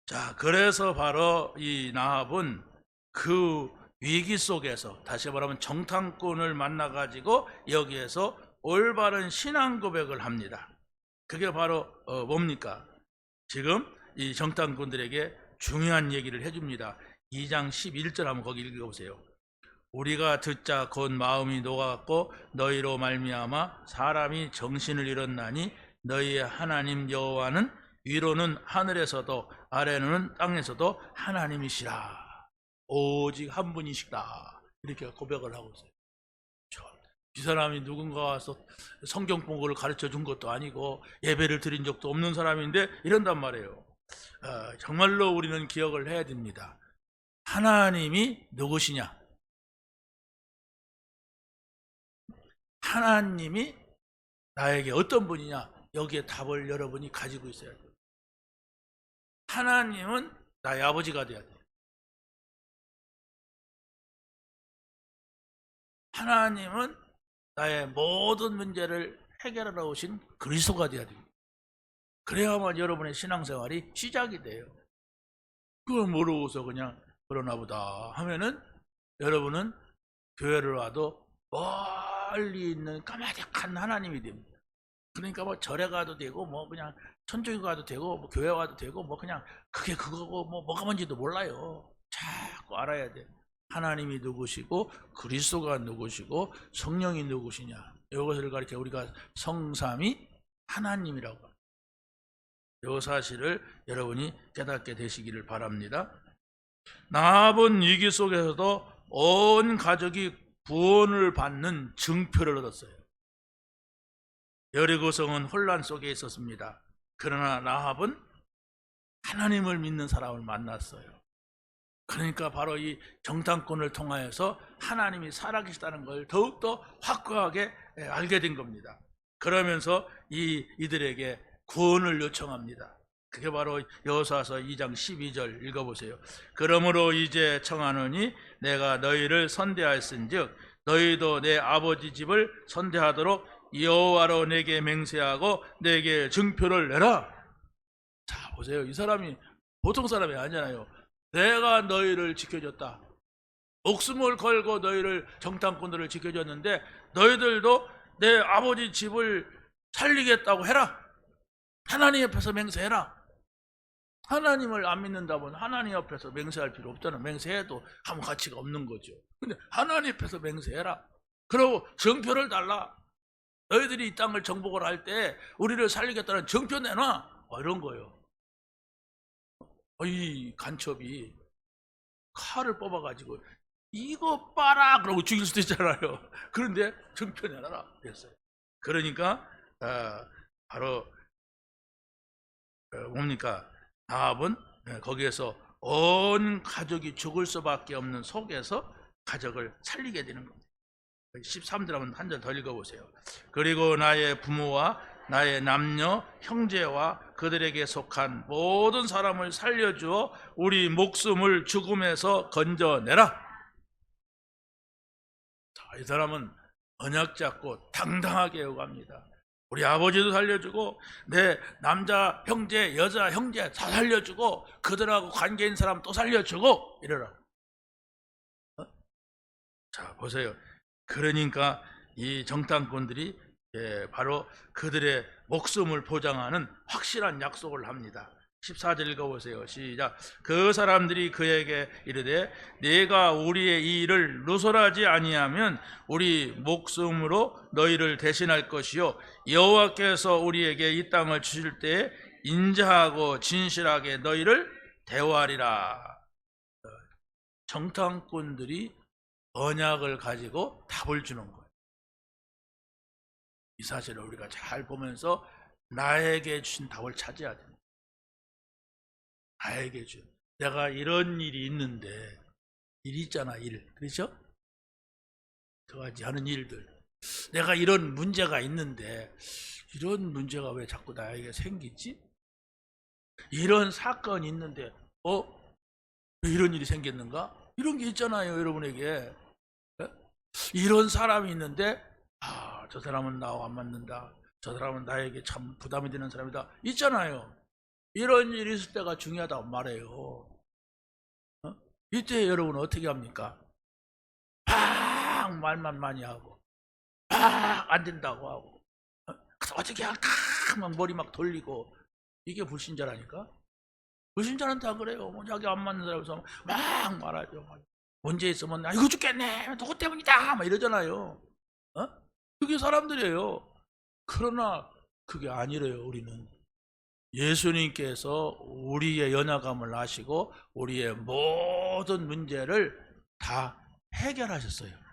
자, 그래서 바로 이 나합은 그 위기 속에서 다시 말하면 정탐꾼을 만나가지고 여기에서 올바른 신앙 고백을 합니다. 그게 바로 뭡니까? 지금 이 정탐꾼들에게 중요한 얘기를 해줍니다. 2장 11절 한번 거기 읽어보세요. 우리가 듣자 곧 마음이 녹아갔고 너희로 말미암아 사람이 정신을 잃었나니 너희의 하나님 여호와는 위로는 하늘에서도 아래는 땅에서도 하나님이시라. 오직 한 분이시다. 이렇게 고백을 하고 있어요. 이 사람이 누군가 와서 성경 공부를 가르쳐 준 것도 아니고 예배를 드린 적도 없는 사람인데 이런단 말이에요. 정말로 우리는 기억을 해야 됩니다. 하나님이 누구시냐? 하나님이 나에게 어떤 분이냐? 여기에 답을 여러분이 가지고 있어야 돼요. 하나님은 나의 아버지가 돼야 돼요. 하나님은 나의 모든 문제를 해결하러 오신 그리스도가 되어야 됩니다. 그래야만 여러분의 신앙생활이 시작이 돼요. 그걸 모르고서 그냥 그러나 보다 하면은 여러분은 교회를 와도 멀리 있는 까마득한 하나님이 됩니다. 그러니까 뭐 절에 가도 되고 뭐 그냥 천주교 가도 되고 뭐 교회 와도 되고 뭐 그냥 그게 그거고 뭐가 뭔지도 몰라요. 자꾸 알아야 돼. 하나님이 누구시고 그리스도가 누구시고 성령이 누구시냐. 이것을 가리켜 우리가 성삼위 하나님이라고 합니다. 이 사실을 여러분이 깨닫게 되시기를 바랍니다. 나합은 위기 속에서도 온 가족이 구원을 받는 증표를 얻었어요. 여리고성은 혼란 속에 있었습니다. 그러나 나합은 하나님을 믿는 사람을 만났어요. 그러니까 바로 이 정탐꾼을 통하여서 하나님이 살아계시다는 걸 더욱더 확고하게 알게 된 겁니다. 그러면서 이들에게 구원을 요청합니다. 그게 바로 여호수아서 2장 12절 읽어보세요. 그러므로 이제 청하노니 내가 너희를 선대하였은즉 너희도 내 아버지 집을 선대하도록 여호와로 내게 맹세하고 내게 증표를 내라. 자, 보세요. 이 사람이 보통 사람이 아니잖아요. 내가 너희를 지켜줬다. 목숨을 걸고 너희를 정탐꾼들을 지켜줬는데 너희들도 내 아버지 집을 살리겠다고 해라. 하나님 옆에서 맹세해라. 하나님을 안 믿는다면 하나님 옆에서 맹세할 필요 없잖아. 맹세해도 아무 가치가 없는 거죠. 근데 하나님 옆에서 맹세해라. 그리고 증표를 달라. 너희들이 이 땅을 정복을 할 때 우리를 살리겠다는 증표 내놔. 이런 거예요. 이 간첩이 칼을 뽑아가지고 이거 봐라 그러고 죽일 수도 있잖아요. 그런데 증표 내놔라 그랬어요. 그러니까 바로 뭡니까? 나합은 거기에서 온 가족이 죽을 수밖에 없는 속에서 가족을 살리게 되는 겁니다. 13절 한번 한 절 더 읽어보세요. 그리고 나의 부모와 나의 남녀 형제와 그들에게 속한 모든 사람을 살려주어 우리 목숨을 죽음에서 건져내라. 자, 이 사람은 언약 잡고 당당하게 요구합니다. 우리 아버지도 살려주고 내 남자 형제 여자 형제 다 살려주고 그들하고 관계 있는 사람 또 살려주고 이러라고. 자, 보세요. 그러니까 이 정탐꾼들이 바로 그들의 목숨을 보장하는 확실한 약속을 합니다. 14절 읽어보세요. 시작. 그 사람들이 그에게 이르되 네가 우리의 이 일을 누설하지 아니하면 우리 목숨으로 너희를 대신할 것이요 여호와께서 우리에게 이 땅을 주실 때에 인자하고 진실하게 너희를 대우하리라. 정탐꾼들이 언약을 가지고 답을 주는 거예요. 이 사실을 우리가 잘 보면서 나에게 주신 답을 찾아야 됩니다. 나에게 준 내가 이런 일이 있는데 일 있잖아. 일 그렇죠? 저같이 하는 일들 내가 이런 문제가 있는데 이런 문제가 왜 자꾸 나에게 생기지? 이런 사건이 있는데 왜 이런 일이 생겼는가? 이런 게 있잖아요, 여러분에게. 이런 사람이 있는데 저 사람은 나와 안 맞는다. 저 사람은 나에게 참 부담이 되는 사람이다. 있잖아요. 이런 일이 있을 때가 중요하다고 말해요. 이때 여러분은 어떻게 합니까? 막 말만 많이 하고 막 안 된다고 하고 어떻게 할까 막 머리 막 돌리고 이게 불신자라니까. 불신자는 다 그래요. 자기 안 맞는 사람에서 막 말하죠. 문제 있으면 이거 죽겠네 누구 때문이다 막 이러잖아요. 그게 사람들이에요. 그러나 그게 아니래요. 우리는 예수님께서 우리의 연약함을 아시고 우리의 모든 문제를 다 해결하셨어요.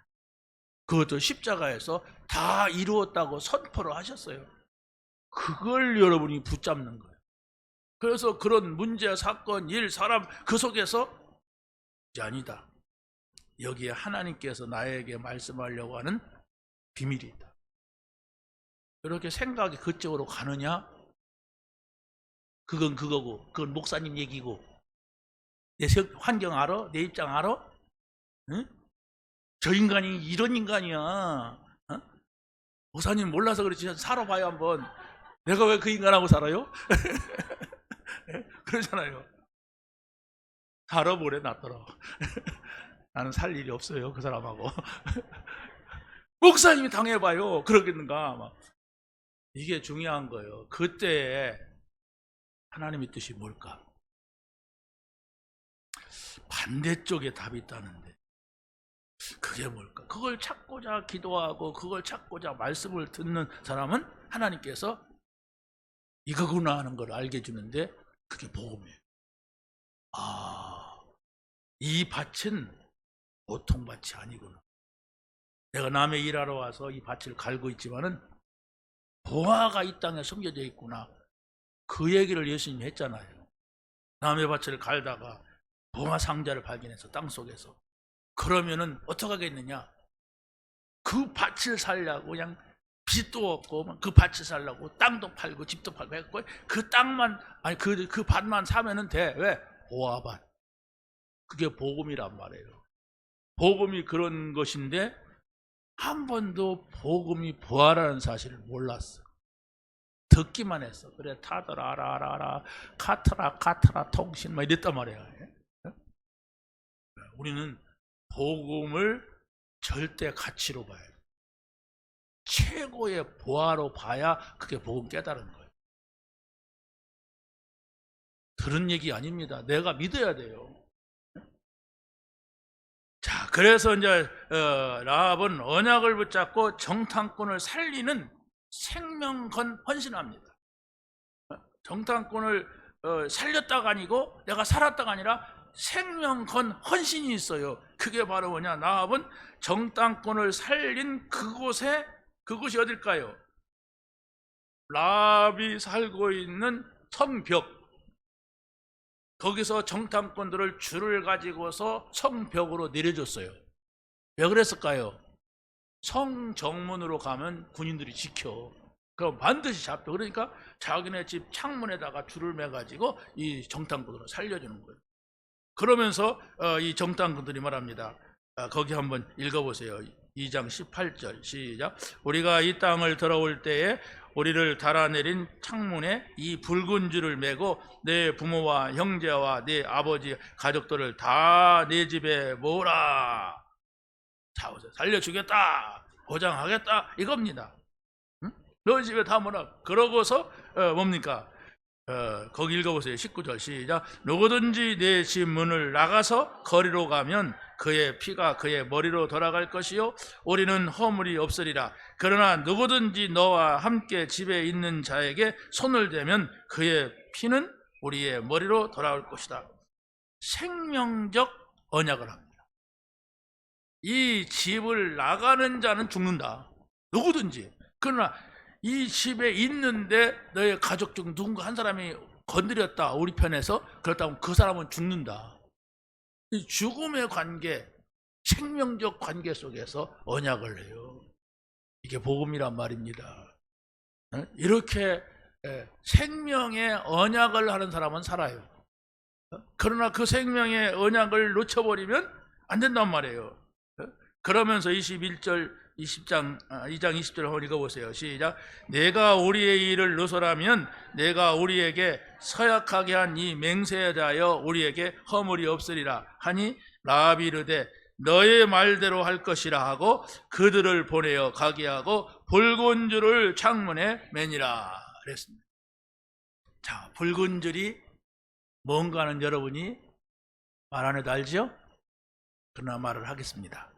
그것도 십자가에서 다 이루었다고 선포를 하셨어요. 그걸 여러분이 붙잡는 거예요. 그래서 그런 문제, 사건, 일, 사람 그 속에서 이제 아니다. 여기에 하나님께서 나에게 말씀하려고 하는 비밀이 있다. 이렇게 생각이 그쪽으로 가느냐? 그건 그거고, 그건 목사님 얘기고, 내 환경 알아? 내 입장 알아? 응? 저 인간이 이런 인간이야. 목사님 몰라서 그렇지 살아봐요 한번. 내가 왜 그 인간하고 살아요? 그러잖아요. 살아보래 낫더라. 나는 살 일이 없어요 그 사람하고. 목사님이 당해봐요. 그러겠는가 막. 이게 중요한 거예요. 그때 하나님의 뜻이 뭘까? 반대쪽에 답이 있다는데 그게 뭘까? 그걸 찾고자 기도하고 그걸 찾고자 말씀을 듣는 사람은 하나님께서 이거구나 하는 걸 알게 해주는데 그게 복음이에요. 이 밭은 보통 밭이 아니구나. 내가 남의 일하러 와서 이 밭을 갈고 있지만은 보화가 이 땅에 숨겨져 있구나. 그 얘기를 예수님이 했잖아요. 남의 밭을 갈다가 보화 상자를 발견해서 땅속에서. 그러면은 어떻게 하겠느냐? 그 밭을 살려고 그냥 빚도 없고 그 밭을 살려고 땅도 팔고 집도 팔고 했고 그 땅만 아니 그 밭만 사면은 돼. 왜? 보화밭. 그게 복음이란 말이에요. 복음이 그런 것인데 한 번도 복음이 보화라는 사실을 몰랐어. 듣기만 했어. 그래 타더라 알아 카트라 통신 막 이랬단 말이야. 우리는 복음을 절대 가치로 봐야 돼. 최고의 보화로 봐야 그게 복음 깨달은 거예요. 들은 얘기 아닙니다. 내가 믿어야 돼요. 자, 그래서 이제 라합은 언약을 붙잡고 정탐꾼을 살리는 생명건 헌신합니다. 정탐꾼을 살렸다가 아니고 내가 살았다가 아니라 생명건 헌신이 있어요. 그게 바로 뭐냐? 라합은 정탐꾼을 살린 그곳이 어딜까요? 라합이 살고 있는 성벽. 거기서 정탐꾼들을 줄을 가지고서 성벽으로 내려줬어요. 왜 그랬을까요? 성정문으로 가면 군인들이 지켜. 그럼 반드시 잡혀. 그러니까 자기네 집 창문에다가 줄을 매가지고 이 정탐꾼들을 살려주는 거예요. 그러면서 이 정탐꾼들이 말합니다. 거기 한번 읽어보세요. 2장 18절 시작. 우리가 이 땅을 들어올 때에 우리를 달아내린 창문에 이 붉은 줄을 매고 내 부모와 형제와 내 아버지 가족들을 다 내 집에 모으라. 자, 살려주겠다, 보장하겠다 이겁니다. 응? 너희 집에 다 모으라. 그러고서 뭡니까? 거기 읽어보세요. 19절 시작. 누구든지 내 집 문을 나가서 거리로 가면 그의 피가 그의 머리로 돌아갈 것이요 우리는 허물이 없으리라. 그러나 누구든지 너와 함께 집에 있는 자에게 손을 대면 그의 피는 우리의 머리로 돌아올 것이다. 생명적 언약을 합니다. 이 집을 나가는 자는 죽는다. 누구든지. 그러나 이 집에 있는데 너의 가족 중 누군가 한 사람이 건드렸다. 우리 편에서. 그렇다면 그 사람은 죽는다. 이 죽음의 관계, 생명적 관계 속에서 언약을 해요. 이게 복음이란 말입니다. 이렇게 생명의 언약을 하는 사람은 살아요. 그러나 그 생명의 언약을 놓쳐버리면 안 된단 말이에요. 그러면서 2장 20절 한번 읽어보세요. 시작. 내가 우리의 일을 누설하면 내가 우리에게 서약하게 한 이 맹세에 대하여 우리에게 허물이 없으리라 하니 라합이 이르되 너의 말대로 할 것이라 하고 그들을 보내어 가게 하고 붉은 줄을 창문에 매니라 그랬습니다. 자, 붉은 줄이 뭔가는 여러분이 말 안 해도 알죠? 그러나 말을 하겠습니다.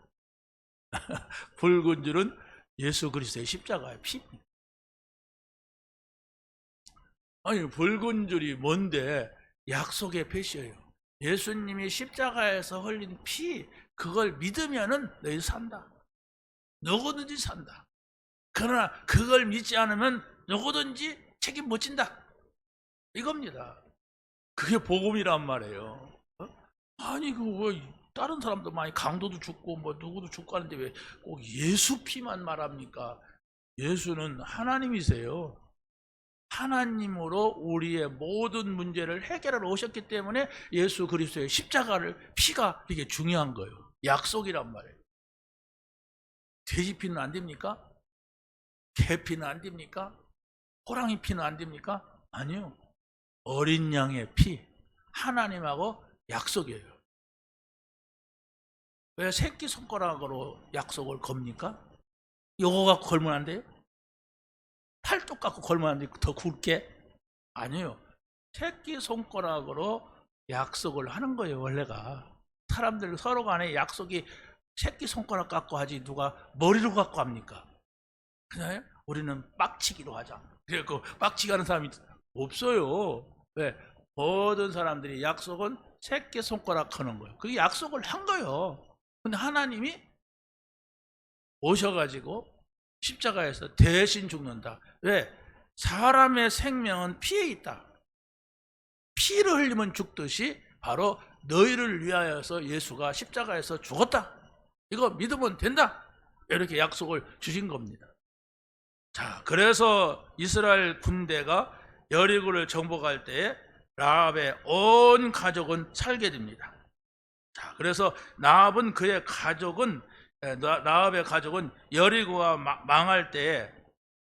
붉은 줄은 예수 그리스도의 십자가의 피입니다. 아니, 붉은 줄이 뭔데? 약속의 표시예요. 예수님이 십자가에서 흘린 피, 그걸 믿으면은 너희 산다. 누구든지 산다. 그러나 그걸 믿지 않으면 누구든지 책임 못 진다. 이겁니다. 그게 복음이란 말이에요. 아니, 다른 사람도 많이 강도도 죽고 뭐 누구도 죽고 하는데 왜 꼭 예수 피만 말합니까? 예수는 하나님이세요. 하나님으로 우리의 모든 문제를 해결하러 오셨기 때문에 예수 그리스도의 십자가를 피가 이게 중요한 거예요. 약속이란 말이에요. 돼지 피는 안 됩니까? 개 피는 안 됩니까? 호랑이 피는 안 됩니까? 아니요. 어린 양의 피, 하나님하고 약속이에요. 왜 새끼손가락으로 약속을 겁니까? 요거 갖고 걸면 안 돼요? 팔뚝 갖고 걸면 안 돼요? 더 굵게? 아니요. 새끼손가락으로 약속을 하는 거예요, 원래가. 사람들 서로 간에 약속이 새끼손가락 갖고 하지 누가 머리로 갖고 합니까? 그냥 우리는 빡치기로 하자. 그래서 빡치기 하는 사람이 없어요. 왜? 모든 사람들이 약속은 새끼손가락 하는 거예요. 그게 약속을 한 거예요. 근데 하나님이 오셔가지고 십자가에서 대신 죽는다. 왜? 사람의 생명은 피에 있다. 피를 흘리면 죽듯이 바로 너희를 위하여서 예수가 십자가에서 죽었다. 이거 믿으면 된다. 이렇게 약속을 주신 겁니다. 자, 그래서 이스라엘 군대가 여리고를 정복할 때에 라합의 온 가족은 살게 됩니다. 자, 그래서 라합의 가족은 여리고가 망할 때에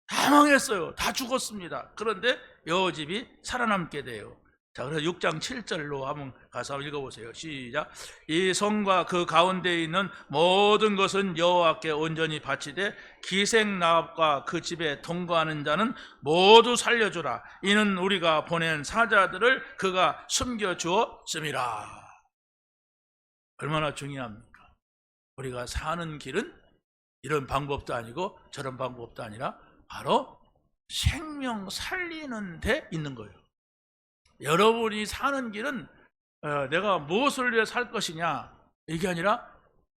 다 망했어요. 다 죽었습니다. 그런데 여호집이 살아남게 돼요. 자, 그래서 6장 7절로 한번 가서 읽어보세요. 시작. 이 성과 그 가운데 있는 모든 것은 여호와께 온전히 바치되 기생 라합과 그 집에 동거하는 자는 모두 살려주라. 이는 우리가 보낸 사자들을 그가 숨겨주었음이라. 얼마나 중요합니까? 우리가 사는 길은 이런 방법도 아니고 저런 방법도 아니라 바로 생명 살리는 데 있는 거예요. 여러분이 사는 길은 내가 무엇을 위해 살 것이냐 이게 아니라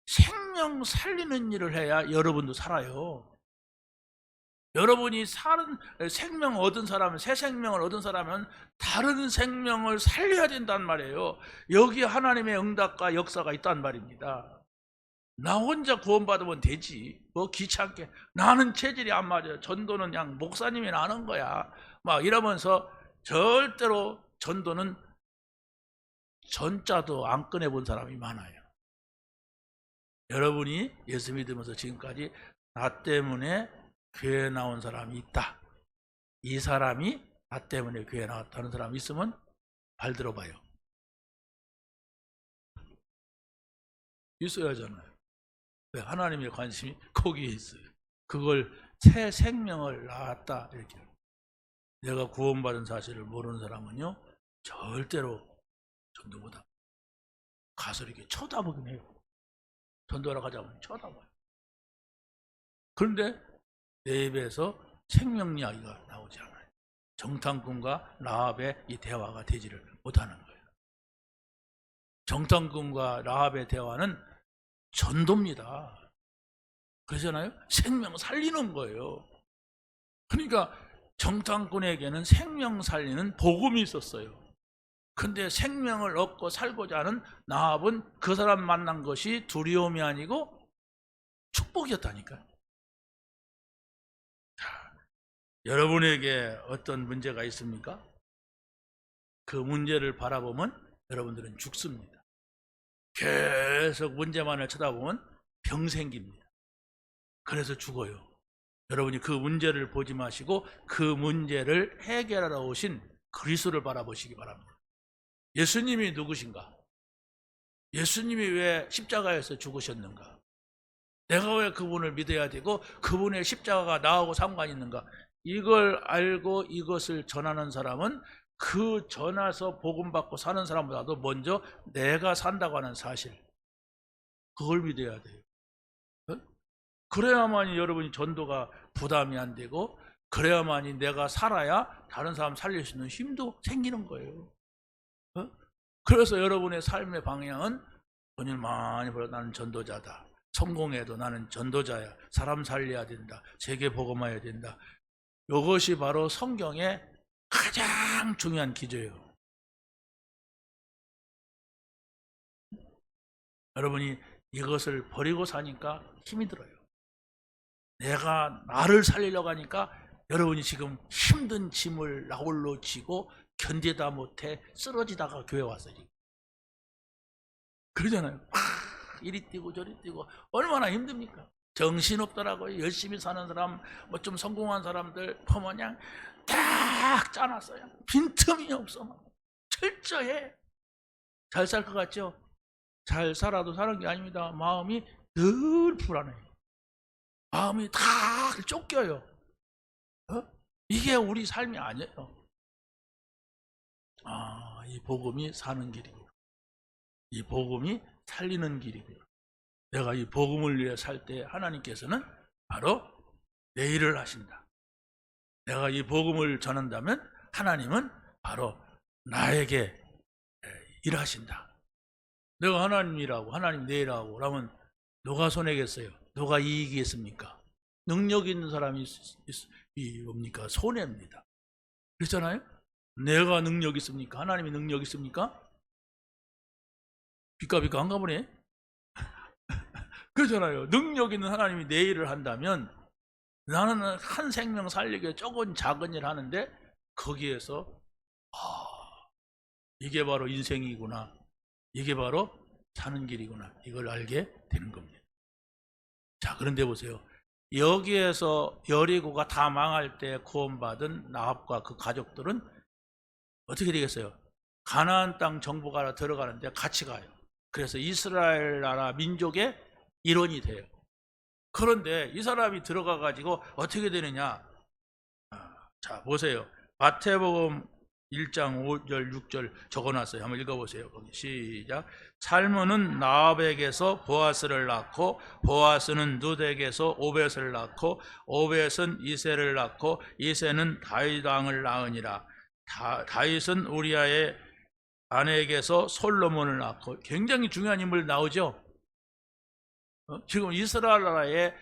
생명 살리는 일을 해야 여러분도 살아요. 여러분이 사는 생명 얻은 사람은, 새 생명을 얻은 사람은 다른 생명을 살려야 된단 말이에요. 여기에 하나님의 응답과 역사가 있단 말입니다. 나 혼자 구원받으면 되지. 뭐 귀찮게. 나는 체질이 안 맞아요. 전도는 그냥 목사님이 하는 거야. 막 이러면서 절대로 전도는 전자도 안 꺼내본 사람이 많아요. 여러분이 예수 믿으면서 지금까지 나 때문에 교회에 나온 사람이 있다. 이 사람이 나 때문에 교회에 나왔다는 사람이 있으면 발 들어봐요. 있어야 하잖아요. 왜? 하나님의 관심이 거기에 있어요. 그걸 새 생명을 낳았다 이렇게. 내가 구원받은 사실을 모르는 사람은요 절대로 전도 못합니다. 가서 이렇게 쳐다보긴 해요. 전도하러 가자면 쳐다봐요. 그런데 내 입에서 생명 이야기가 나오지 않아요. 정탐꾼과 라합의 이 대화가 되지를 못하는 거예요. 정탐꾼과 라합의 대화는 전도입니다. 그러잖아요. 생명 살리는 거예요. 그러니까 정탐꾼에게는 생명 살리는 복음이 있었어요. 근데 생명을 얻고 살고자 하는 라합은 그 사람 만난 것이 두려움이 아니고 축복이었다니까요. 여러분에게 어떤 문제가 있습니까? 그 문제를 바라보면 여러분들은 죽습니다. 계속 문제만을 쳐다보면 병 생깁니다. 그래서 죽어요. 여러분이 그 문제를 보지 마시고 그 문제를 해결하러 오신 그리스도를 바라보시기 바랍니다. 예수님이 누구신가? 예수님이 왜 십자가에서 죽으셨는가? 내가 왜 그분을 믿어야 되고 그분의 십자가가 나하고 상관이 있는가? 이걸 알고 이것을 전하는 사람은 그 전해서 복음받고 사는 사람보다도 먼저 내가 산다고 하는 사실, 그걸 믿어야 돼요. 그래야만이 여러분이 전도가 부담이 안 되고, 그래야만이 내가 살아야 다른 사람 살릴 수 있는 힘도 생기는 거예요. 그래서 여러분의 삶의 방향은 돈을 많이 벌어 나는 전도자다, 성공해도 나는 전도자야, 사람 살려야 된다, 세계 복음화해야 된다. 이것이 바로 성경의 가장 중요한 기조예요. 여러분이 이것을 버리고 사니까 힘이 들어요. 내가 나를 살리려고 하니까 여러분이 지금 힘든 짐을 나홀로 지고 견디다 못해 쓰러지다가 교회 왔어요. 그러잖아요. 이리 뛰고 저리 뛰고 얼마나 힘듭니까? 정신없더라고요. 열심히 사는 사람, 뭐 좀 성공한 사람들 보면 딱 짜놨어요. 빈틈이 없어. 철저해. 잘 살 것 같죠? 잘 살아도 사는 게 아닙니다. 마음이 늘 불안해요. 마음이 다 쫓겨요. 이게 우리 삶이 아니에요. 이 복음이 사는 길이고, 이 복음이 살리는 길이고, 내가 이 복음을 위해 살 때 하나님께서는 바로 내 일을 하신다. 내가 이 복음을 전한다면 하나님은 바로 나에게 일하신다. 내가 하나님이라고, 하나님 내 일하고 그러면 누가 손해겠어요? 누가 이익이 있습니까? 능력 있는 사람이 뭡니까? 손해입니다. 그렇잖아요? 내가 능력 있습니까? 하나님이 능력 있습니까? 비까비까 한가 보네. 그렇잖아요. 능력 있는 하나님이 내 일을 한다면 나는 한 생명 살리기 조금 작은 일 하는데 거기에서 이게 바로 인생이구나, 이게 바로 사는 길이구나, 이걸 알게 되는 겁니다. 자, 그런데 보세요. 여기에서 여리고가 다 망할 때 구원받은 라합과 그 가족들은 어떻게 되겠어요? 가나안 땅 정복하러 들어가는데 같이 가요. 그래서 이스라엘 나라 민족의 일원이 돼요. 그런데 이 사람이 들어가 가지고 어떻게 되느냐? 자, 보세요. 마태복음 1장 5절 6절 적어놨어요. 한번 읽어보세요. 거기 시작. 살므는 라합에게서 보아스를 낳고, 보아스는 룻에게서 오벳을 낳고, 오벳은 이새를 낳고, 이새는 다윗 왕을 낳으니라. 다윗은 우리아의 아내에게서 솔로몬을 낳고. 굉장히 중요한 인물 나오죠. 지금 이스라엘 나라에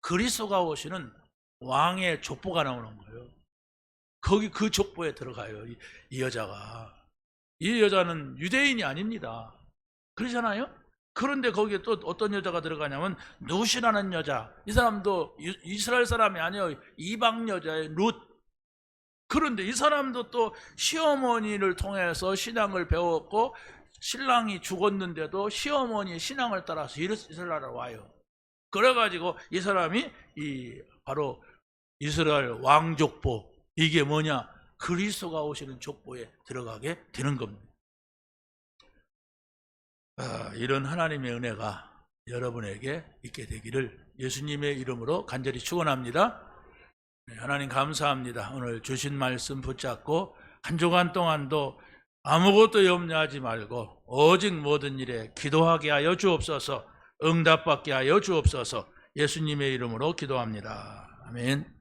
그리스도가 오시는 왕의 족보가 나오는 거예요. 거기 그 족보에 들어가요. 이 여자가. 이 여자는 유대인이 아닙니다. 그러잖아요. 그런데 거기에 또 어떤 여자가 들어가냐면 룻이라는 여자. 이 사람도 이스라엘 사람이 아니에요. 이방 여자의 룻. 그런데 이 사람도 또 시어머니를 통해서 신앙을 배웠고, 신랑이 죽었는데도 시어머니 신앙을 따라서 이스라엘에 와요. 그래가지고 이 사람이 바로 이스라엘 왕족보, 이게 뭐냐? 그리스도가 오시는 족보에 들어가게 되는 겁니다. 이런 하나님의 은혜가 여러분에게 있게 되기를 예수님의 이름으로 간절히 축원합니다. 하나님 감사합니다. 오늘 주신 말씀 붙잡고 한 주간 동안도 아무것도 염려하지 말고 오직 모든 일에 기도하게 하여 주옵소서, 응답받게 하여 주옵소서. 예수님의 이름으로 기도합니다. 아멘.